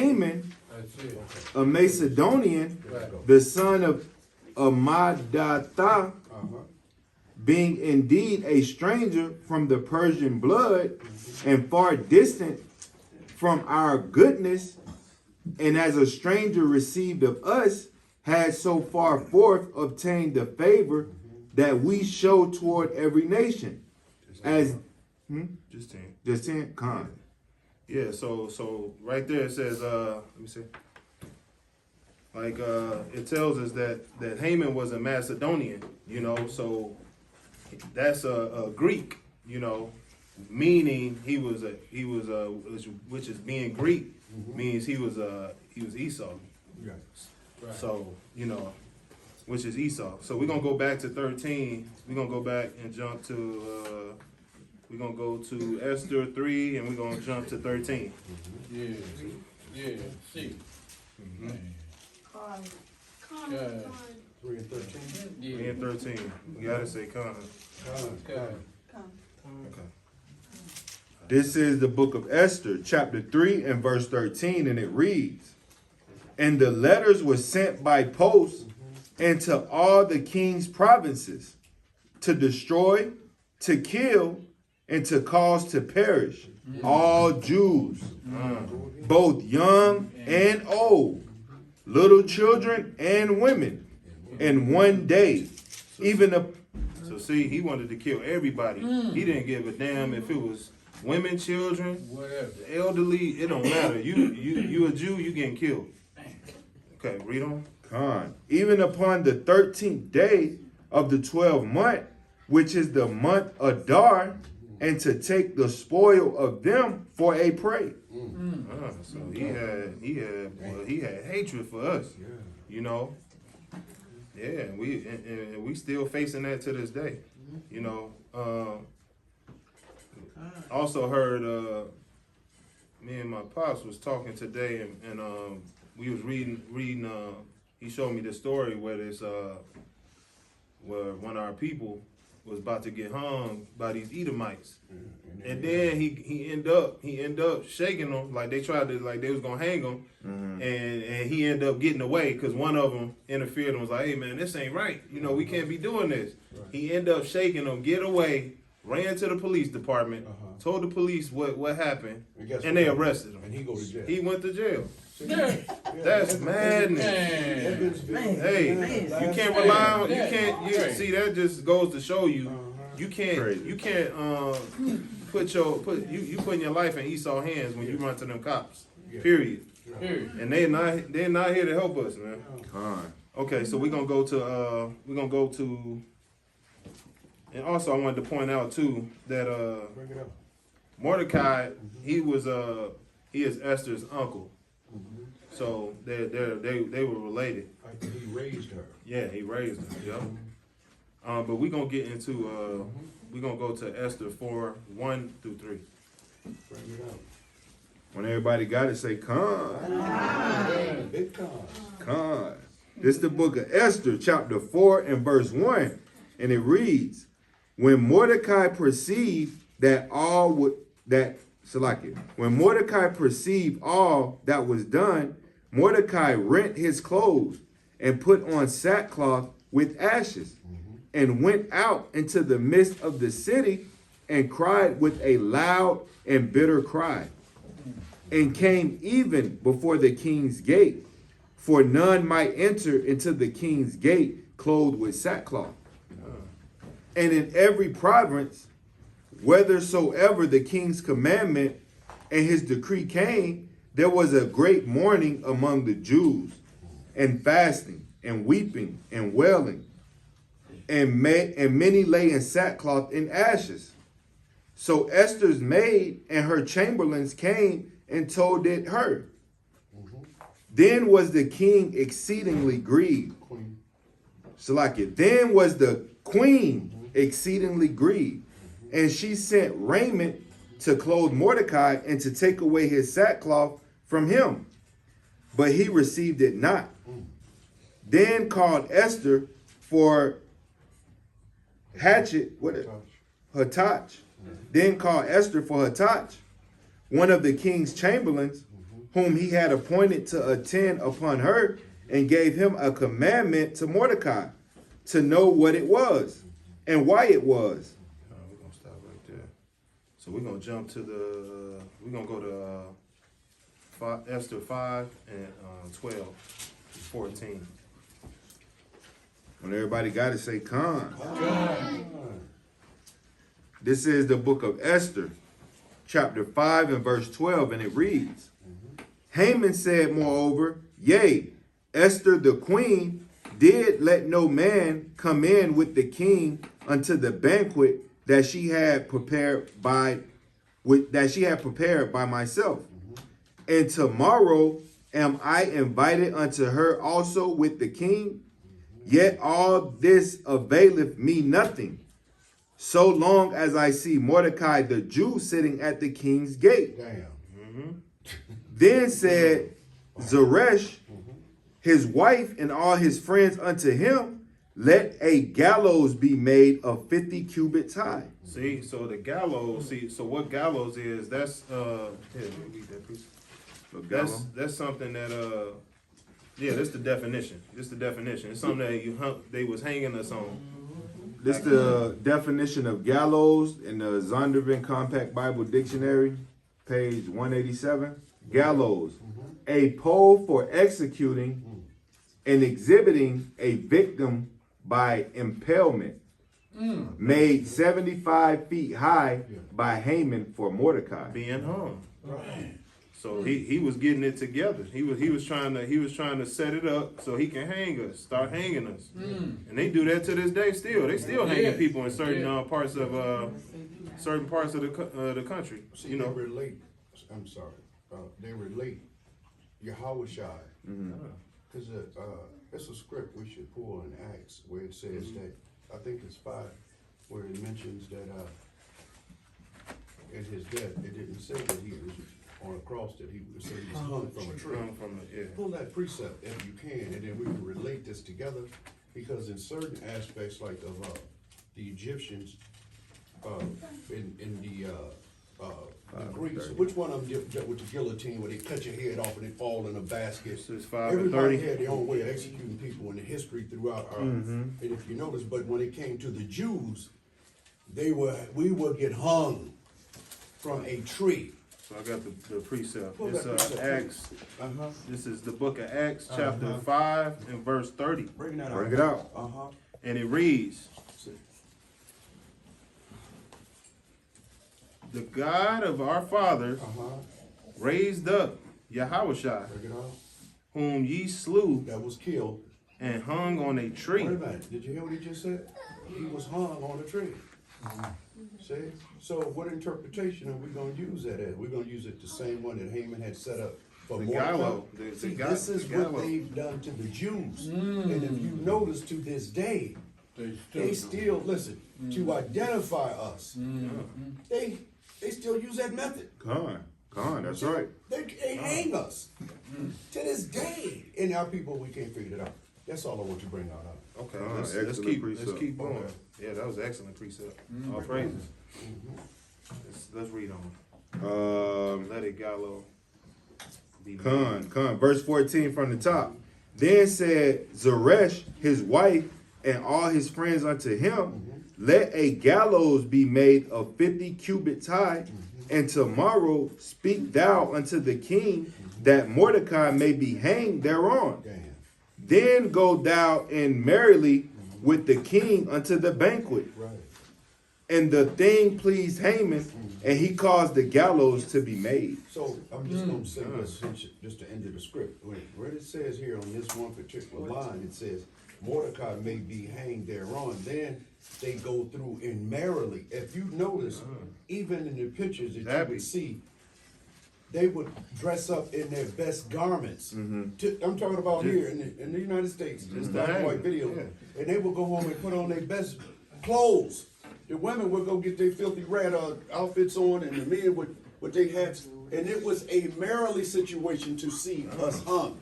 Haman, a Macedonian, the son of Amadatha, being indeed a stranger from the Persian blood and far distant from our goodness, and as a stranger received of us, had so far forth obtained the favor that we show toward every nation. As just 10. Just 10? Con. Yeah, so right there it says, let me see. Like it tells us that Haman was a Macedonian, so that's a Greek, meaning he was which is being Greek means he was Esau. Yes. Right. So, which is Esau. So we're gonna go back to 13. We're gonna go back and jump to we're gonna go to Esther 3 and we're gonna jump to 13. Yeah. See. Yeah. 3 and 13. 3 and 13. We gotta say Con. Okay. This is the book of Esther, chapter 3 and verse 13, and it reads, "And the letters were sent by post into all the king's provinces to destroy, to kill, and to cause to perish all Jews, both young and old, little children and women, in one day, even a." So see, he wanted to kill everybody. He didn't give a damn if it was women, children, Whatever. elderly. It don't matter. You a Jew, you getting killed. Okay, read on. Con. "Even upon the 13th day of the 12th month, which is the month Adar, and to take the spoil of them for a prey." So he had hatred for us. Yeah, and we still facing that to this day. Also heard me and my pops was talking today, and we was reading. He showed me this story where where one of our people was about to get hung by these Edomites, and then he end up shaking them like they was gonna hang him, and he ended up getting away because one of them interfered and was like, "Hey man, this ain't right. We can't be doing this." Right. He ended up shaking them, get away, ran to the police department, told the police what happened, and they arrested him. And he go to jail. He went to jail. Yeah. That's madness. Hey, you can't rely on. You can't. See, that just goes to show you. You can't. Crazy. You can't. You putting your life in Esau's hands when you run to them cops. Period. And they're not here to help us, man. Con. Okay, so we're gonna go to. And also, I wanted to point out too that Bring it up. Mordecai, he is Esther's uncle. So they were related. He raised her. Yeah, he raised her. Yeah. But we're gonna get into we're gonna go to Esther 4:1 through 3. Bring it up. When everybody got it, say con. Big con. Con. This is the book of Esther, chapter 4 and verse 1. And it reads, "When Mordecai perceived when Mordecai perceived all that was done, Mordecai rent his clothes and put on sackcloth with ashes, and went out into the midst of the city and cried with a loud and bitter cry, and came even before the king's gate, for none might enter into the king's gate clothed with sackcloth. And in every province, whithersoever the king's commandment and his decree came, there was a great mourning among the Jews, and fasting, and weeping, and wailing, and many lay in sackcloth and ashes. So Esther's maid and her chamberlains came and told it her. Then was the king exceedingly grieved." Queen. Then was the queen exceedingly grieved, and she sent raiment to clothe Mordecai and to take away his sackcloth from him, but he received it not. Then called Esther for Hattach. Then called Esther for Hattach, one of the king's chamberlains, whom he had appointed to attend upon her, and gave him a commandment to Mordecai to know what it was and why it was. We're gonna stop right there. So we're gonna jump to we're gonna go to Esther 5 and 12, 14. When everybody got it, say Khan. Con. This is the book of Esther, chapter 5 and verse 12, and it reads, Haman said, moreover, yea, Esther the queen did let no man come in with the king unto the banquet that she had prepared by myself. And tomorrow am I invited unto her also with the king. Yet all this availeth me nothing, so long as I see Mordecai the Jew sitting at the king's gate. Damn. Then said Zeresh, his wife, and all his friends unto him, let a gallows be made of 50 cubits high. See, so the gallows. See, so what gallows is? That's here. Let me read that piece. That's something that yeah, that's the definition. This the definition. It's something that they was hanging us on. This the definition of gallows in the Zondervan Compact Bible Dictionary, page 187. Gallows, a pole for executing and exhibiting a victim by impalement, made 75 feet high by Haman for Mordecai. Being hung. Right. So he was getting it together. He was trying to set it up so he can hang us, start hanging us. And they do that to this day still. They still hanging people in certain parts of the country. See, You know. they relate. I'm sorry. They relate H.O.I. Because it's a script we should pull in Acts where it says that, I think it's 5, where it mentions that in his death, it didn't say that he was on a cross, that he was hung from a tree. Pull that precept if you can, and then we can relate this together, because in certain aspects, like of the Egyptians, in the Greeks, which one of them did with the guillotine, where they cut your head off and it fall in a basket? This is 5 and Everybody 30. had their own way of executing people in the history throughout our, and if you notice, but when it came to the Jews, we would get hung from a tree. So I got the precept. Pull It's that precept, Acts. Uh-huh. This is the book of Acts, chapter 5 and verse 30. Bring that out. Bring it out. Uh-huh. And it reads, the God of our fathers Uh-huh. raised up Yahushua, Bring it out. whom ye slew That was killed. and hung on a tree. Wait a minute. Did you hear what he just said? He was hung on a tree. See? So what interpretation are we going to use that as? We're going to use it the same one that Haman had set up for The Mordecai. gallows. See, this is the what gallows. they've done to the Jews. And if you notice to this day, they still, listen, to identify us, they still use that method. Khan, that's right. They hang us to this day. In our people, we can't figure it out. That's all I want to bring out. Okay, let's excellent keep precept. going. Yeah, that was an excellent precept. All praises. Let's read on. Let it gallow be made. Khan. Verse 14 from the top. Then said Zeresh, his wife, and all his friends unto him, let a gallows be made of 50 cubits high, and tomorrow speak thou unto the king, that Mordecai may be hanged thereon. Damn. Then go thou in merrily with the king unto the banquet. Right. And the thing pleased Haman, and he caused the gallows to be made. So I'm just going to say this, just to end of the script. Where it says here on this one particular line, it says, Mordecai may be hanged thereon. Then they go through in merrily. If you notice, even in the pictures that you Happy. would see, they would dress up in their best garments. I'm talking about here in the United States, this black and white video. Yeah. And they would go home and put on their best clothes. The women would go get their filthy rat outfits on, and the men would with their hats. And it was a merrily situation to see us hung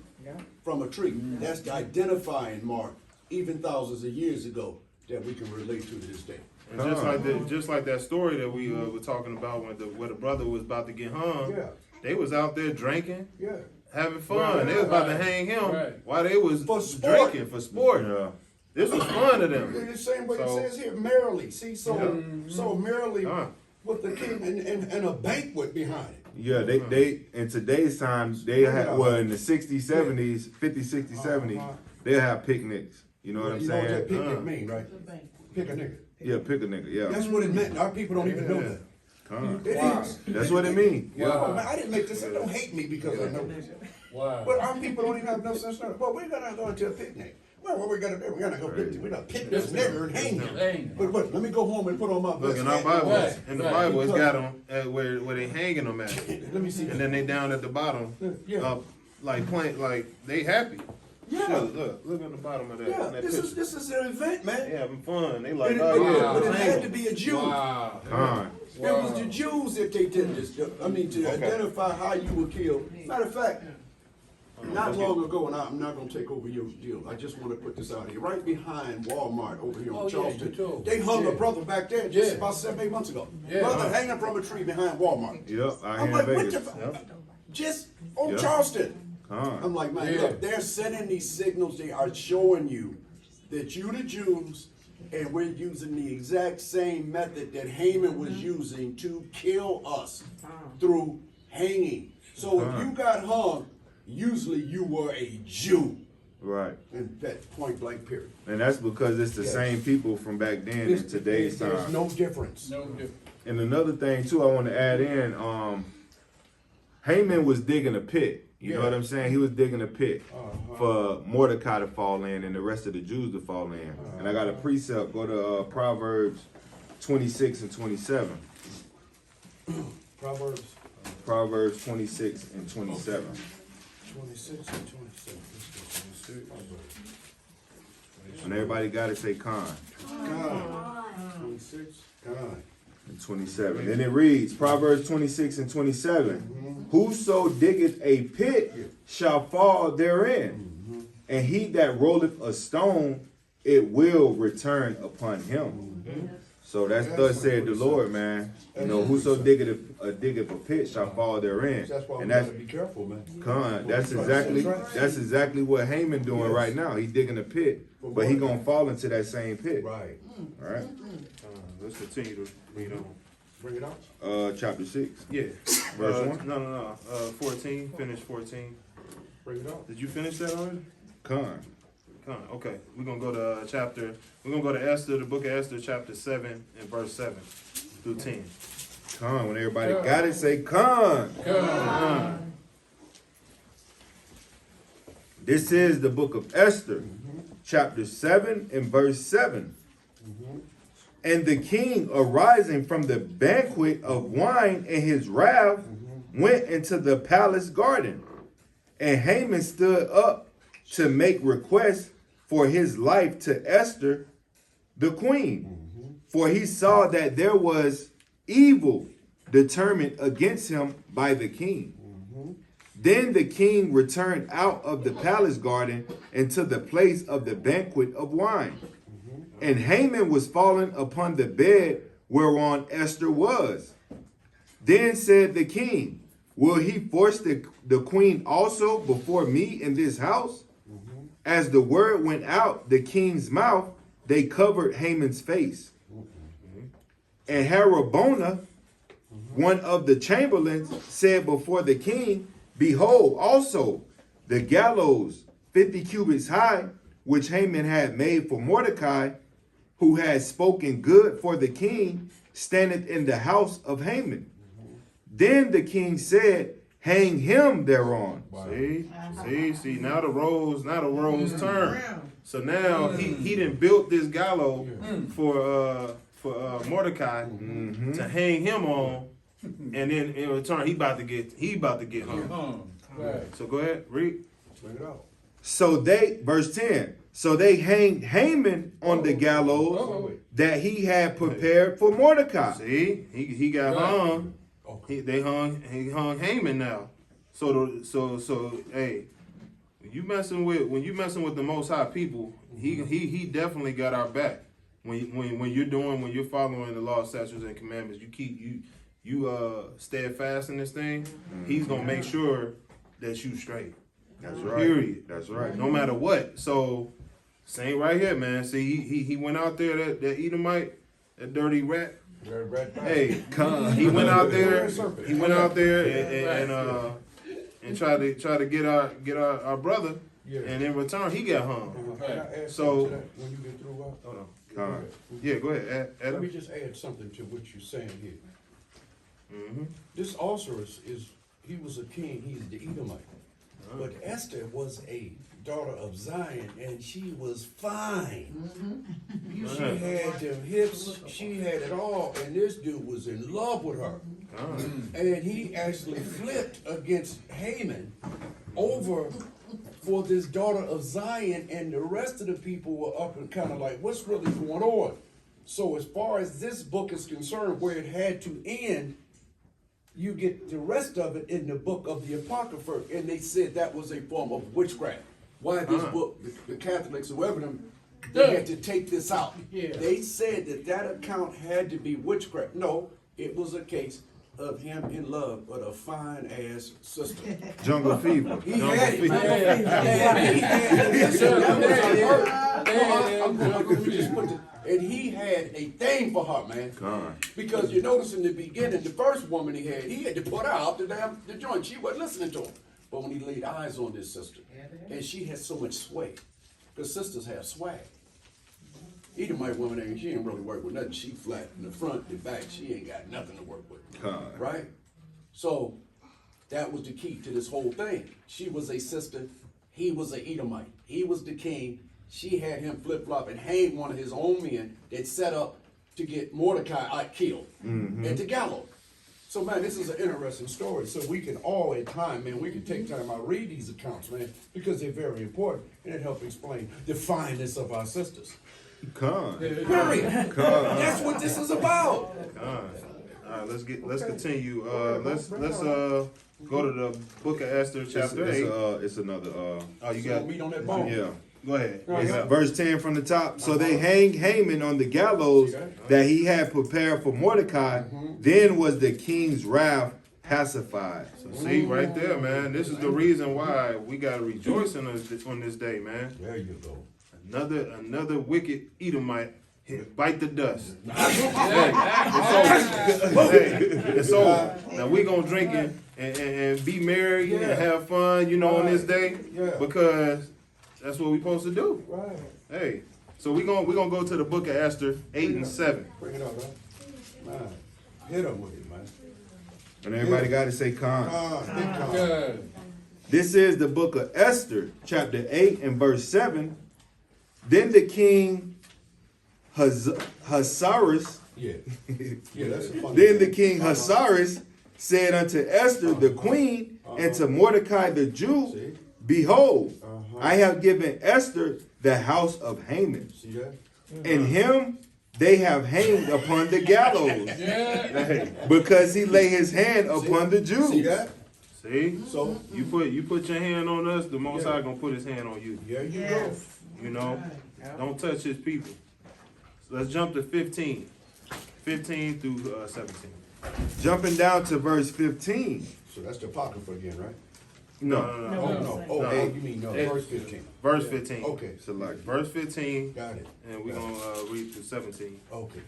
from a tree. That's the identifying mark, even thousands of years ago, that we can relate to this day. And just like that story that we were talking about where the brother was about to get hung. Yeah. They was out there drinking, Yeah. having fun. Right, They was about to right, hang him right. while they was For sport. drinking for sport. Yeah. This was fun to In them. the same way So- it says here, merrily. See, so Yeah. so merrily Uh. with the king and a banquet behind it. Yeah, they in today's times they had well in the 60s, 70s, 50s, 60s, 70s, they'll have picnics. You know what I'm You know what that saying? picnic mean, right? Pick a nigga. Yeah, pick a nigga. Yeah, That's what it meant. Our people don't even know that. Con. It Wow. is. That's what it mean. Wow. Man, I didn't make this up. Don't hate me because I know this. Wow. But our people don't even have no sense of, well, we're gonna go to a picnic. Well, what we gotta do? We're gonna go picnic. We're gonna pick this nigger and hang him. Hang him. But let me go home and put on my Look, best in our hat. Bible, Right, in the right. Bible, it's got them where they hanging them at, Let me see. and then they down at the bottom, Yeah. like playing, like they happy. Yeah. Look at the bottom of that. Yeah, in that this picture. is an event, man. They having fun. They But like, it, oh but- yeah, but it hang had to 'em. be a Jew. Wow. Con. It was the Jews that they did this. I mean, to identify how you were killed. Matter of fact, not long ago, and I'm not gonna take over your deal. I just want to put this out here. Right behind Walmart over here on Oh, yeah, Charleston, you told. they hung a Yeah. brother back there just Yeah. about 7-8 months ago. Yeah. Brother hanging from a tree behind Walmart. Yep, I I'm hear in like, what Vegas. the? Yep. Just on Yeah. Charleston. I'm Con. like, man, Yeah. look, they're sending these signals. They are showing you that you the Jews, and we're using the exact same method that Haman was using to kill us through hanging. So if you got hung, usually you were a Jew. Right. And that point blank period. And that's because it's the Yes. same people from back then in today's There's time. no difference. No different. And another thing too, I want to add in, Haman was digging a pit. You know what I'm saying? He was digging a pit for Mordecai to fall in and the rest of the Jews to fall in. And I got a precept. Go to Proverbs 26 and 27. Proverbs Proverbs 26 and 27. 26 and 27. Let's go. 26. And everybody got to say con. God. 26. God. And 27. Then it reads, Proverbs 26 and 27. Whoso diggeth a pit shall fall therein, and he that rolleth a stone, it will return upon him. So that's thus said the Lord, man. You know, whoso diggeth a pit shall fall therein. That's why we And gotta that's be careful, man. con. That's exactly what Haman doing right now. He digging a pit, but he gonna fall into that same pit. Right. All right. Let's continue to read on. Bring it out. Chapter 6. Yeah. Verse 1? No. 14. Finish 14. Bring it out. Did you finish that already? Con. Okay. We're gonna go to chapter. We're gonna go to Esther, the book of Esther, chapter 7 and verse 7 through 10. Con. When everybody got it, say con. This is the book of Esther, chapter 7 and verse 7. And the king, arising from the banquet of wine in his wrath, went into the palace garden. And Haman stood up to make request for his life to Esther, the queen. For he saw that there was evil determined against him by the king. Then the king returned out of the palace garden into the place of the banquet of wine. And Haman was fallen upon the bed whereon Esther was. Then said the king, will he force the queen also before me in this house? As the word went out the king's mouth, they covered Haman's face. And Harabona, one of the chamberlains, said before the king, behold, also the gallows 50 cubits high, which Haman had made for Mordecai, who had spoken good for the king, standeth in the house of Haman. Then the king said, hang him thereon. See. Now the roles turn. So now he done built this gallows for Mordecai to hang him on, and then in return he about to get hung. Right. So go ahead, read. Bring it out. So they, verse 10, so they hanged Haman on the gallows that he had prepared for Mordecai. See, he got hung. He hung Haman now. So hey, when you messing with the Most High people, he definitely got our back. When you're following the law, statutes, and commandments, steadfast in this thing, he's gonna make sure that you straight. That's right. Period. That's right. No matter what. So, same right here, man. See, he went out there, that Edomite, that dirty rat. Hey, he went out there. He went out there and tried to get our brother, and in return he got hung. Can I add So- something to that when you get through? Hold on. Con. Yeah, go ahead. Add Let me up. just add something to what you're saying here. Mm-hmm. This also he was a king, he's the Edomite. But Esther was a daughter of Zion, and she was fine. She had them hips, she had it all, and this dude was in love with her. And he actually flipped against Haman over for this daughter of Zion, and the rest of the people were up and kind of like, what's really going on? So as far as this book is concerned, where it had to end, you get the rest of it in the book of the Apocrypha, and they said that was a form of witchcraft. Why this book, the Catholics, whoever them, they had to take this out. Yeah. They said that account had to be witchcraft. No, it was a case of him in love with a fine ass sister. Jungle fever. He had it, man. And he had a thing for her, man. Con. Because you notice in the beginning, the first woman he had to put her out the joint. She wasn't listening to him. But when he laid eyes on this sister, and she had so much sway, because sisters have swag. Edomite woman, she ain't really work with nothing. She flat in the front, the back, she ain't got nothing to work with. Con. Right? So that was the key to this whole thing. She was a sister, he was an Edomite. He was the king. She had him flip-flop and hang one of his own men that set up to get Mordecai killed at the gallows. So, man, this is an interesting story. So we can all, at time, man, we can take time out, read these accounts, man, because they're very important, and it helps explain the fineness of our sisters. Con. Period. Con. That's what this is about. All right, let's continue. Let's go to the book of Esther, chapter 8. It's another. Oh, you So got meat on that bone. Yeah. Go ahead. It's verse 10 from the top. So they hang Haman on the gallows that he had prepared for Mordecai. Then was the king's wrath pacified. So see, right there, man. This is the reason why we gotta rejoice on this day, man. There you go. Another wicked Edomite bite the dust. It's over. Now we gonna drink and be merry and have fun, on this day, because that's what we supposed to do. Right. Hey, so we gonna go to the book of Esther 8 and 7. Bring it up, man. Man, hit him with it, man. And everybody got to say con. Big con. Good. This is the book of Esther, chapter 8 and verse 7. Then the king Ahasuerus, Yeah. Yeah, that's a funny then the thing. king Ahasuerus said unto Esther the queen and to Mordecai the Jew, See? Behold, I have given Esther the house of Haman, See that? and him they have hanged upon the gallows, Yeah. because he lay his hand upon the See Jews. that? See, So, you put your hand on us, the Most High gonna put His hand on you. there you Don't touch His people. So let's jump to 15 through 17. Jumping down to verse 15. go. So that's the Apocrypha again, right? No, Oh, no. Oh, No. you mean no. Eight. Verse 15. Verse 15. Okay. select. Verse 15, Got it. and we're gonna read through 17. Okay.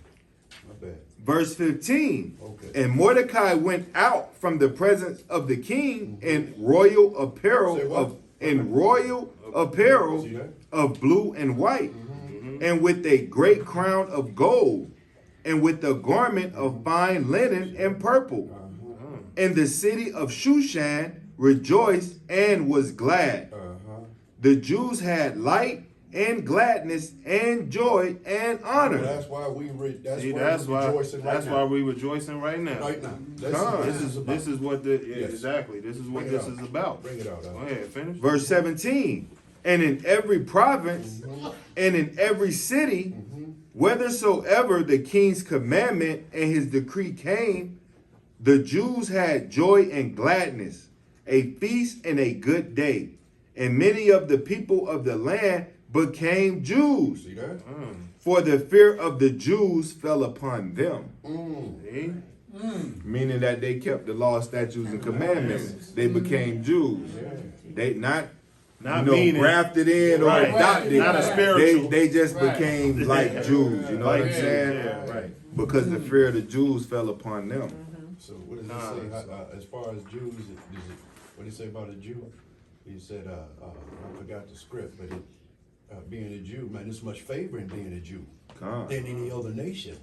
My bad. Verse 15. Okay. And Mordecai went out from the presence of the king in royal apparel Say what? of in royal apparel See that? of blue and white, and with a great crown of gold, and with a garment of fine linen and purple. And the city of Shushan rejoiced and was glad. The Jews had light and gladness and joy and honor. That's why we See, we're that's why rejoicing right that's now. why we rejoicing right now. Right now. Con. This is what the Yes. exactly. This is what Bring it this out. is about. Bring it out. Go ahead, finish. Verse 17. And in every province and in every city, whithersoever the king's commandment and his decree came, the Jews had joy and gladness, a feast and a good day. And many of the people of the land became Jews, See that? for the fear of the Jews fell upon them. See? Meaning that they kept the law, statutes, and commandments. They became Jews. They not meaning grafted in or right, adopted. not a spiritual. They just Right. became like Jews. You know what I'm Like saying? Jews, yeah, right. Because the fear of the Jews fell upon them. So what does it say, as far as Jews, what did he say about a Jew? He said, I forgot the script, but being a Jew, man, there's much favor in being a Jew Come. than any other nation.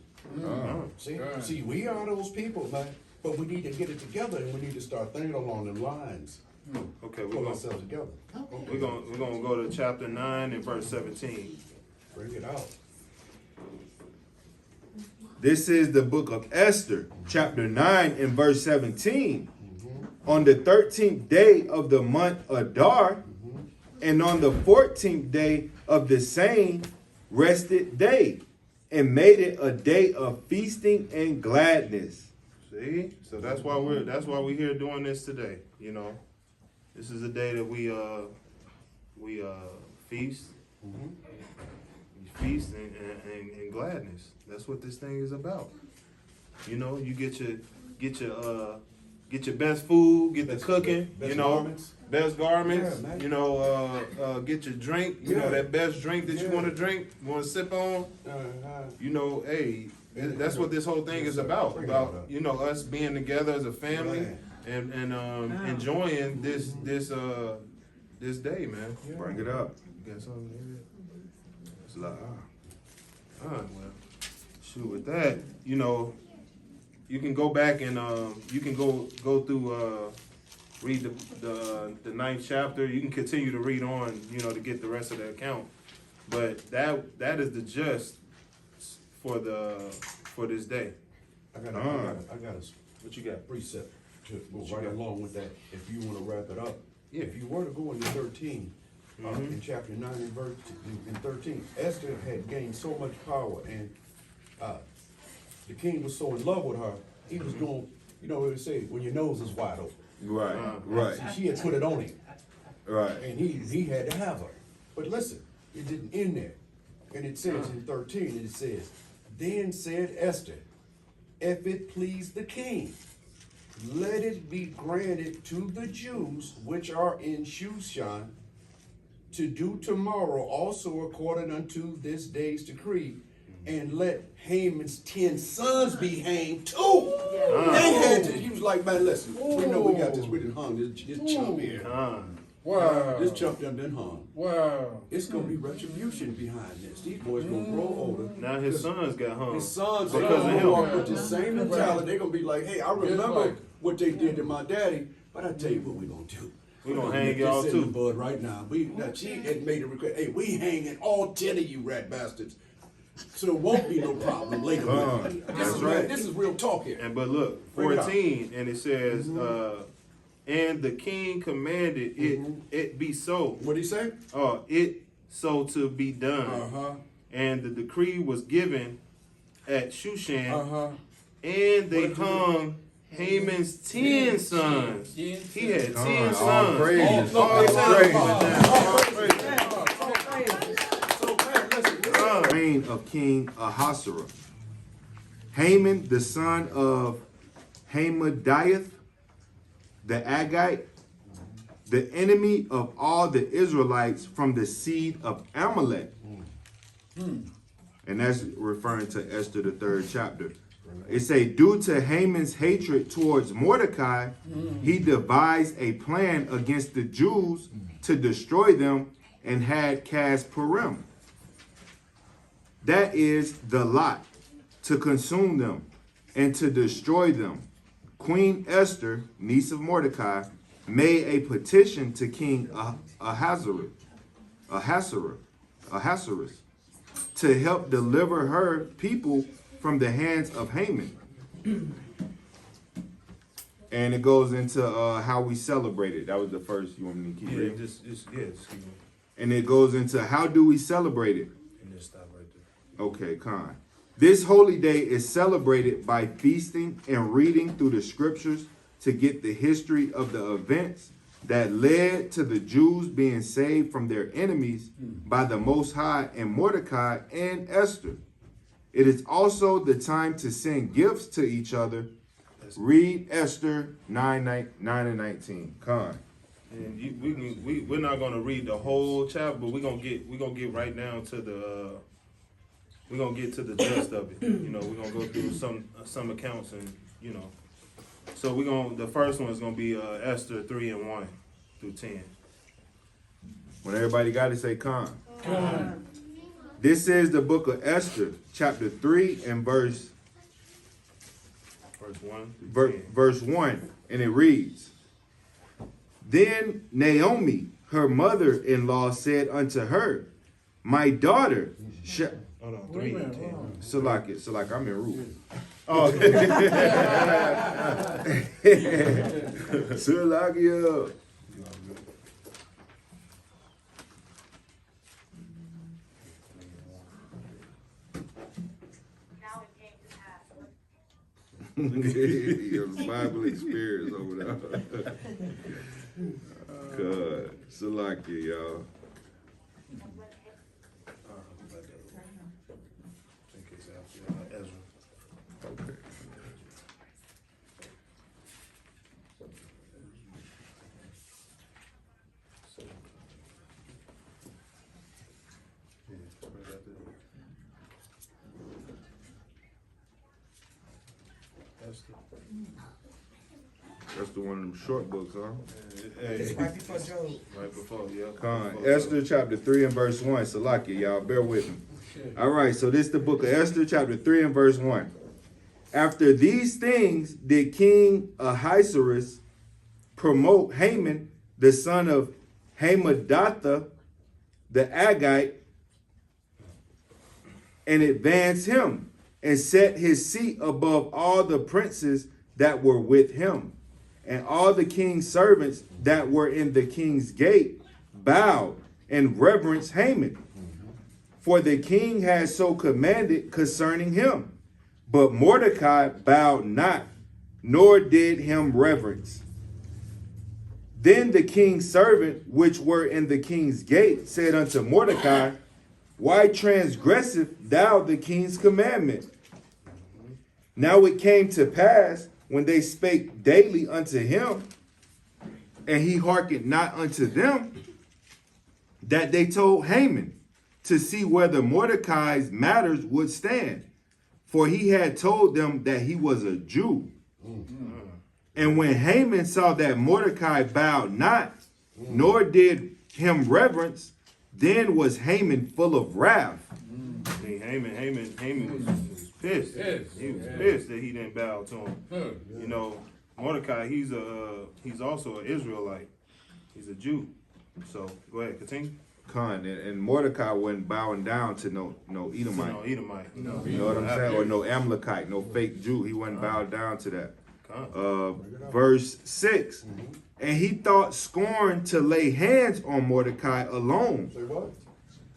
See, we are those people, man, but we need to get it together and we need to start thinking along them lines. Okay, Pull ourselves together. we're gonna go to chapter 9 and verse 17. Bring it out. This is the book of Esther, chapter 9 and verse 17. On the 13th day of the month Adar, and on the 14th day of the same rested day, and made it a day of feasting and gladness. See, so that's why we're here doing this today. You know, this is a day that we feast, feast and gladness. That's what this thing is about. You know, you get your best food, get the cooking, best you know, garments. best garments, Yeah, man. you know, get your drink, you know, that best drink that you Yeah. want to drink, want to sip on. You know, hey, that's what this whole thing is about. Bring it About, out. you know, us being together as a family Right. and enjoying this day, man. Bring it up. You got something there? It's like, All right, well, shoot, with that, you know, you can go back and you can go through read the 9th chapter. You can continue to read on, you know, to get the rest of the account. But that is the gist for this day. I got a What you got? precept to go right along with that, if you wanna wrap it up. If you were to go into 13, in chapter 9 and verse, in 13, Esther had gained so much power, and the king was so in love with her, he was doing, you know what they say, when your nose is wide open. right. She had put it on him, Right. and he had to have her. But listen, it didn't end there. And it says in 13, it says, then said Esther, if it please the king, let it be granted to the Jews which are in Shushan to do tomorrow also according unto this day's decree, and let Haman's 10 sons be hanged too. They had to. He was like, man, listen, we know we got this. We done hung this chump here. Wow. This chump done hung. Wow. It's gonna be retribution behind this. These boys gonna grow older. Now his sons got hung. His sons are Because of gonna him. walk with the same mentality. They're gonna be like, hey, I remember like- what they did to my daddy, but I tell you what we gonna do. We gonna nip hang y'all this in too. the bud right now. She had made a request. Hey, we hanging all 10 of you rat bastards. So there won't be no problem later. This is real talk here. And but look, Bring it out. 14, and it says, and the king commanded it be so. What'd he say? It so to be done. And the decree was given at Shushan, and they hung Haman's 10 sons. He had 10 All sons. praises. All All praises. praises. So man, listen. Reign of King Ahasuerus. Haman, the son of Hamadiah, the Agite, the enemy of all the Israelites from the seed of Amalek. And that's referring to Esther, the 3rd chapter. It say, due to Haman's hatred towards Mordecai, he devised a plan against the Jews to destroy them and had cast Purim. That is the lot, to consume them and to destroy them. Queen Esther, niece of Mordecai, made a petition to King Ahasuerus to help deliver her people from the hands of Haman. And it goes into how we celebrate it. That was the first. You want me to keep Yeah, reading? just keep going. And it goes into how do we celebrate it? And just stop right there. Okay, Khan. This holy day is celebrated by feasting and reading through the scriptures to get the history of the events that led to the Jews being saved from their enemies by the Most High and Mordecai and Esther. It is also the time to send gifts to each other Read Esther 9 and 19. Con. And we're not gonna read the whole chapter, but we're gonna get right down to the we're gonna get to the gist of it. You know, we're gonna go through some accounts and so the first one is gonna be Esther 3 and 1 through 10. When everybody got it, say con. Con. This is the book of Esther, chapter 3 and verse 1 through 10. verse 1, and it reads, Then Naomi, her mother-in-law, said unto her, My daughter, Hold on, 3 and 10. Salak, I'm in rule. Oh, Salakia. Your Bible experience over there. God, Salakia, y'all. I think it's after Ezra. Okay. So, yeah, right after Esther. That's the one of them short books, huh? Hey, Right before Job. right before, yeah. Con. Before Esther chapter 3 and verse 1. Salakia, y'all. Bear with me. All right, so this is the book of Esther chapter 3 and verse 1. After these things did King Ahasuerus promote Haman, the son of Hammedatha, the Agite, and advance him, and set his seat above all the princes that were with him. And all the king's servants that were in the king's gate bowed and reverenced Haman. For the king had so commanded concerning him. But Mordecai bowed not, nor did him reverence. Then the king's servant, which were in the king's gate, said unto Mordecai, Why transgresseth thou the king's commandment? Now it came to pass, when they spake daily unto him, and he hearkened not unto them, that they told Haman to see whether Mordecai's matters would stand. For he had told them that he was a Jew. And when Haman saw that Mordecai bowed not, nor did him reverence, then was Haman full of wrath. I mean, Haman was pissed. Yes. He was pissed that he didn't bow to him. You know, Mordecai, he's also an Israelite. He's a Jew. So go ahead, continue. Con, and Mordecai wasn't bowing down to no Edomite. No Edomite. No. You know what I'm saying? Or no Amalekite, no fake Jew. He wasn't bowed down to that. Verse 6. And he thought scorn to lay hands on Mordecai alone. Say what?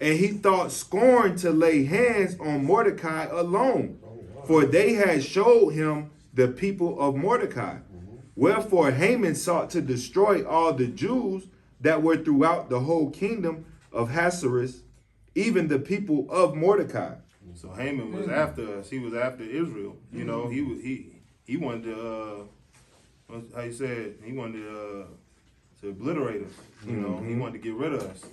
And he thought scorn to lay hands on Mordecai alone. For they had showed him the people of Mordecai. Wherefore Haman sought to destroy all the Jews that were throughout the whole kingdom of Ahasuerus, even the people of Mordecai. So Haman was after us. He was after Israel. You know, he wanted to how you said, he wanted to obliterate us. You know, he wanted to get rid of us.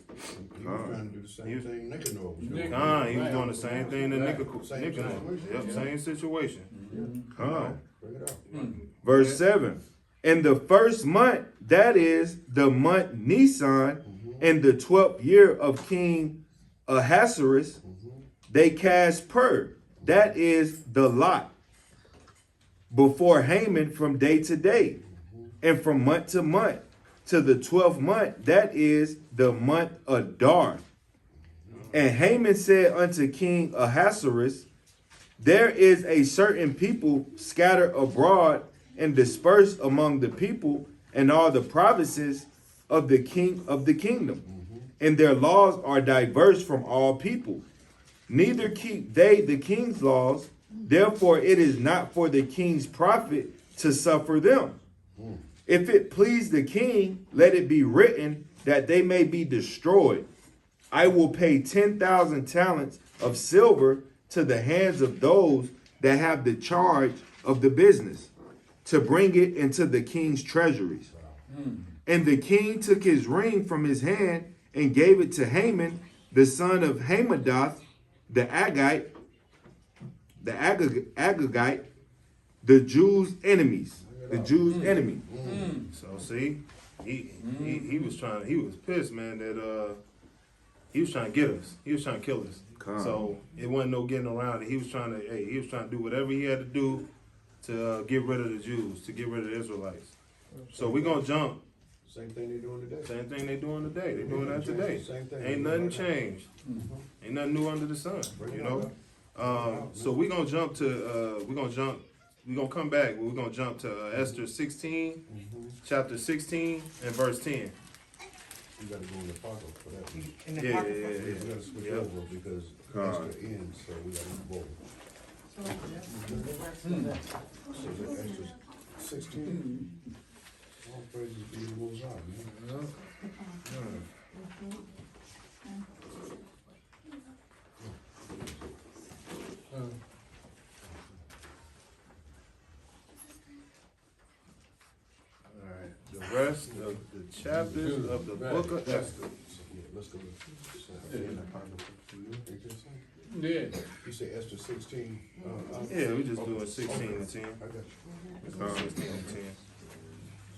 He was trying to do the same thing Nicanor was doing. He was doing the same thing that Nicanor. Yep, same situation. Bring it out. Verse 7. In the first month, that is the month Nisan, in the 12th year of King Ahasuerus, they cast pur, that is the lot, before Haman from day to day, and from month to month, to the 12th month, that is the month Adar. And Haman said unto King Ahasuerus, There is a certain people scattered abroad and dispersed among the people and all the provinces of the kingdom, and their laws are diverse from all people. Neither keep they the king's laws, therefore it is not for the king's profit to suffer them. If it please the king, let it be written that they may be destroyed. I will pay 10,000 talents of silver to the hands of those that have the charge of the business. to bring it into the king's treasuries. And the king took his ring from his hand and gave it to Haman, the son of Hammedatha, the Agagite, the Jews' enemies. The Jews' enemy. So see, he was pissed, man, that he was trying to get us. He was trying to kill us. So it wasn't no getting around it. He was trying to do whatever he had to do to get rid of the Jews, to get rid of the Israelites. So we're gonna jump. Same thing they doing today. Same thing they doing today. They doing that today. Same thing. Ain't nothing changed. Ain't nothing new under the sun. You know. So we're gonna jump to we're gonna come back. We're gonna jump to Esther 16, chapter 16 and verse 10. You gotta go in the pocket for that. Yeah. We gotta switch over because Esther ends, so we gotta move over. So that Esther 16. All praises be to the Most High, man. Alright. The rest of the chapters of the book of Esther. Yeah, let's go. Yeah. You say Esther 16. Yeah, we just doing 16 and 10. I got you. It's on 16 and 10.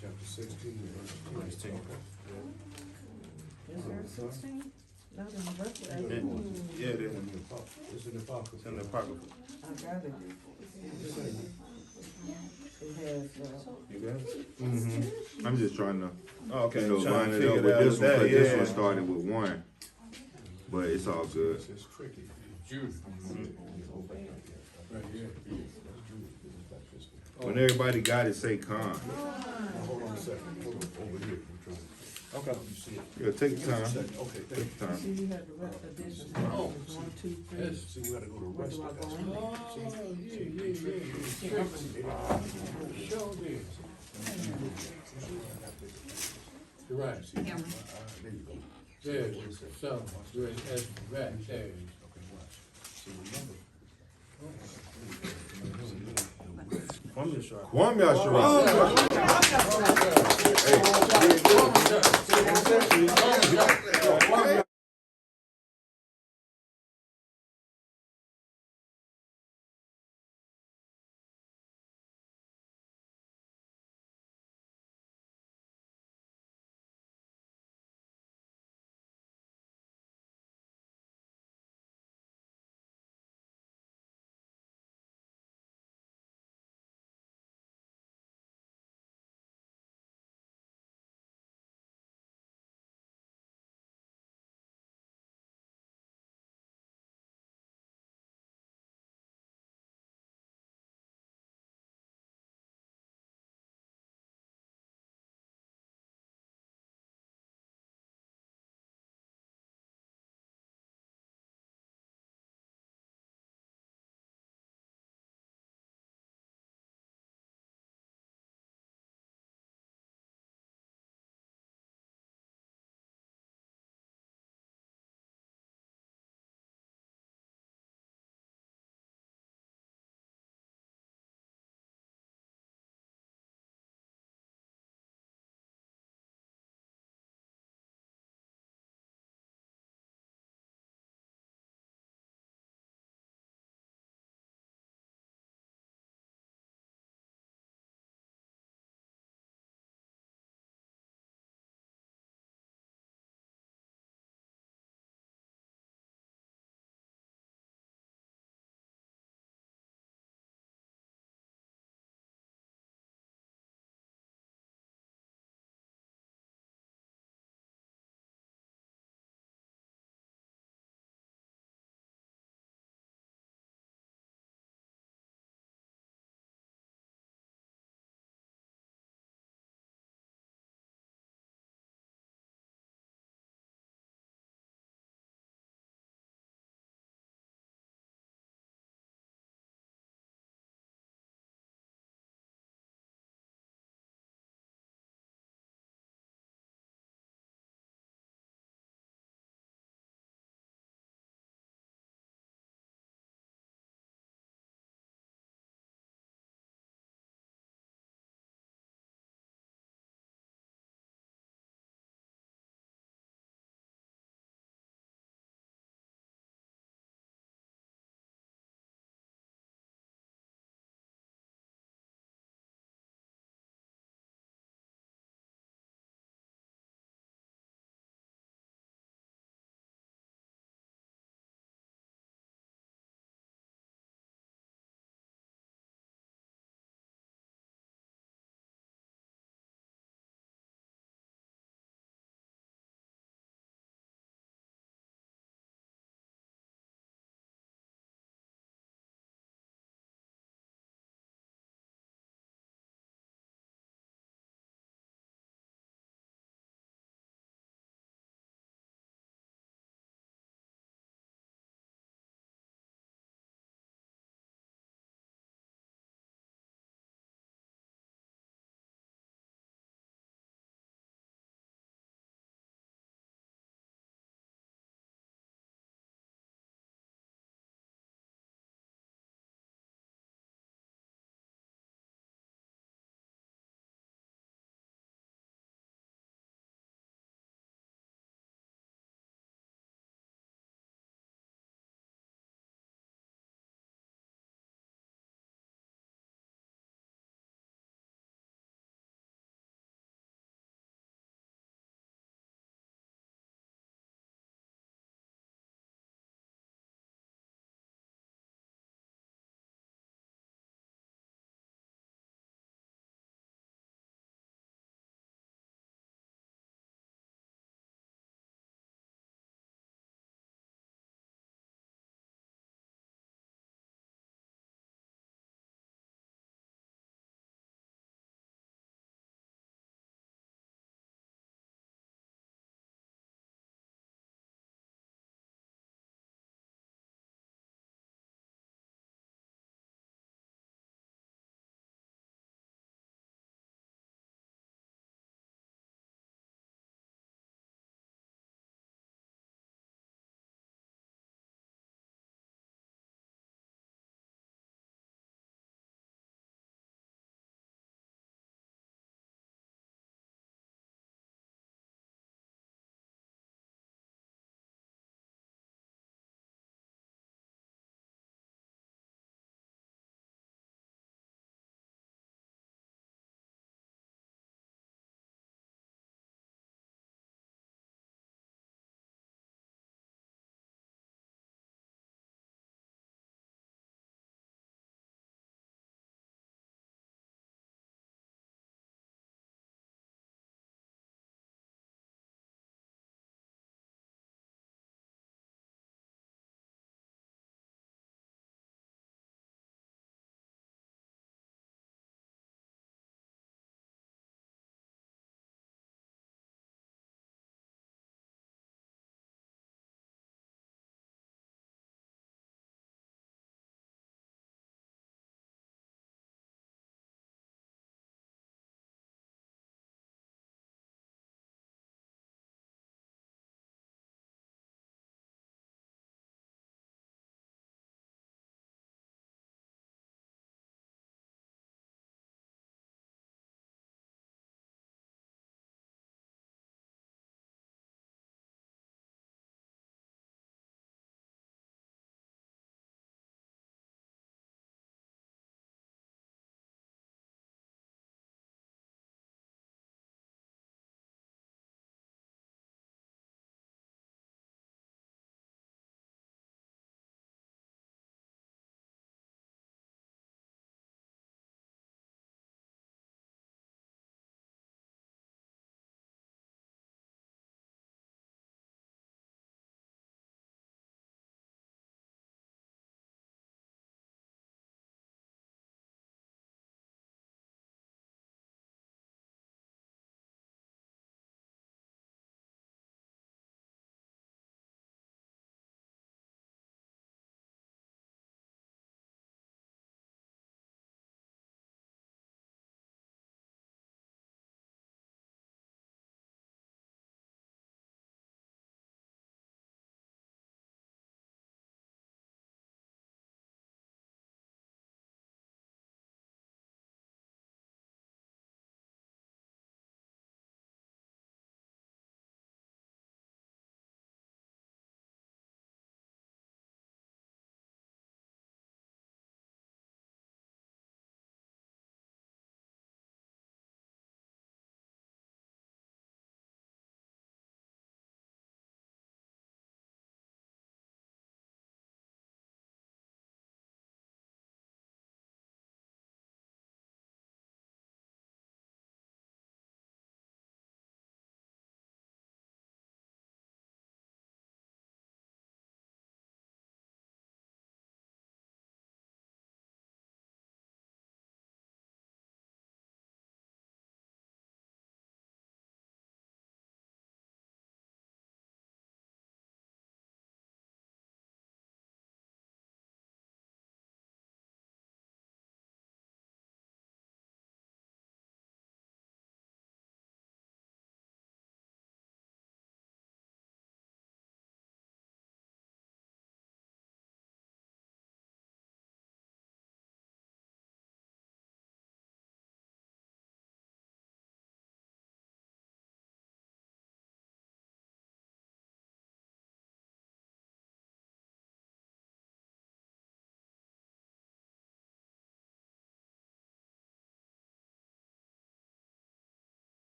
Chapter 16, verse 10. 16. Is there 16? No, there's a verse with Yeah, it is. It's in the pocket. It's in the apocrypha. I got it. It has, You got it? I'm just trying to, Oh, okay. you know, Trying line to it figure up with that this out. one, because this Yeah. one started with 1. But it's all good. It's tricky. Jude. Right here. When everybody got it, say con. Now, hold on a second. Hold on. Over here. I'm trying to. Okay. You see it? Yeah, take your time. Okay, thank you. Take your time. see, you have the rest addition. 1, 2, 3. Yes. See, we gotta go to Where rest do I of go Esther. in? Show this. You're right. There you go. There's some, right, that's right there. See, remember. I'm just trying. Kwame Yashara.